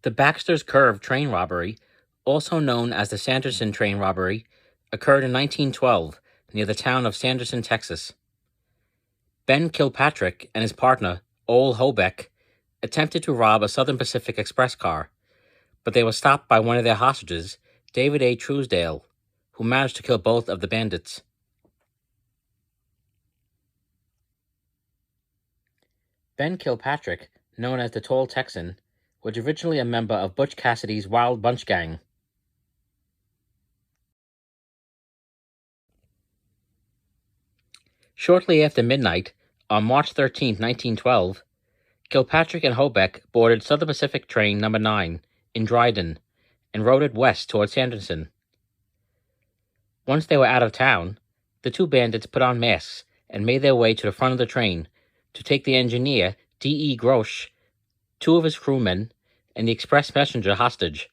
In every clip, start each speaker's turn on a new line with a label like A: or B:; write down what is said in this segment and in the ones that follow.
A: The Baxter's Curve train robbery, also known as the Sanderson train robbery, occurred in 1912 near the town of Sanderson, Texas. Ben Kilpatrick and his partner, Ole Hobeck, attempted to rob a Southern Pacific Express car, but they were stopped by one of their hostages, David A. Truesdale, who managed to kill both of the bandits. Ben Kilpatrick, known as the Tall Texan, was originally a member of Butch Cassidy's Wild Bunch gang. Shortly after midnight, on March 13, 1912, Kilpatrick and Hobeck boarded Southern Pacific Train No. 9 in Dryden and rode it west toward Sanderson. Once they were out of town, the two bandits put on masks and made their way to the front of the train to take the engineer, D.E. Grosh, two of his crewmen, and the express messenger hostage.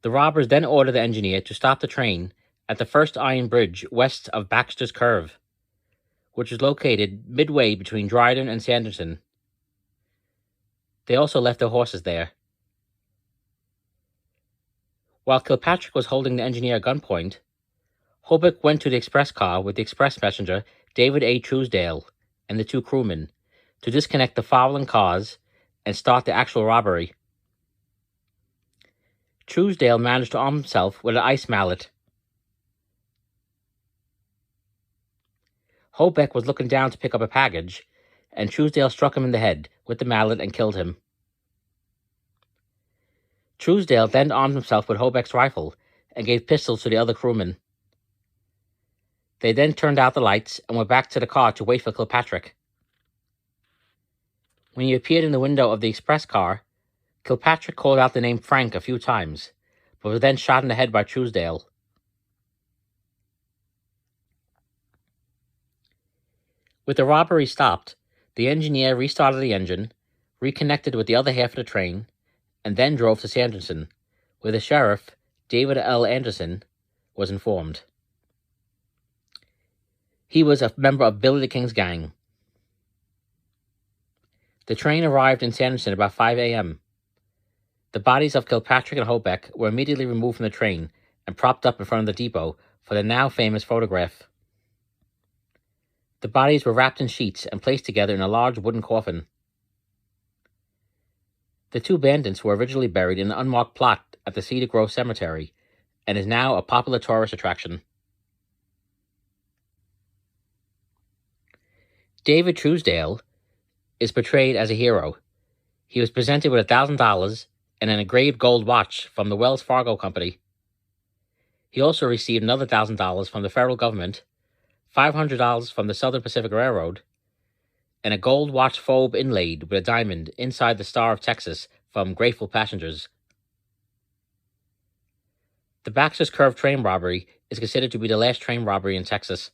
A: The robbers then ordered the engineer to stop the train at the first iron bridge west of Baxter's Curve, which is located midway between Dryden and Sanderson. They also left their horses there. While Kilpatrick was holding the engineer at gunpoint, Hobeck went to the express car with the express messenger David A. Truesdale and the two crewmen to disconnect the following cars and start the actual robbery. Truesdale managed to arm himself with an ice mallet. Hobeck was looking down to pick up a package, and Truesdale struck him in the head with the mallet and killed him. Truesdale then armed himself with Hobeck's rifle and gave pistols to the other crewmen. They then turned out the lights and went back to the car to wait for Kilpatrick. When he appeared in the window of the express car, Kilpatrick called out the name Frank a few times, but was then shot in the head by Truesdale. With the robbery stopped, the engineer restarted the engine, reconnected with the other half of the train, and then drove to Sanderson, where the sheriff, David L. Anderson, was informed. He was a member of Billy the King's gang. The train arrived in Sanderson about 5 a.m. The bodies of Kilpatrick and Hobeck were immediately removed from the train and propped up in front of the depot for the now famous photograph. The bodies were wrapped in sheets and placed together in a large wooden coffin. The two bandits were originally buried in an unmarked plot at the Cedar Grove Cemetery and is now a popular tourist attraction. David Truesdale is portrayed as a hero. He was presented with $1,000 and an engraved gold watch from the Wells Fargo Company. He also received another $1,000 from the federal government, $500 from the Southern Pacific Railroad, and a gold watch fob inlaid with a diamond inside the Star of Texas from grateful passengers. The Baxter's Curve train robbery is considered to be the last train robbery in Texas.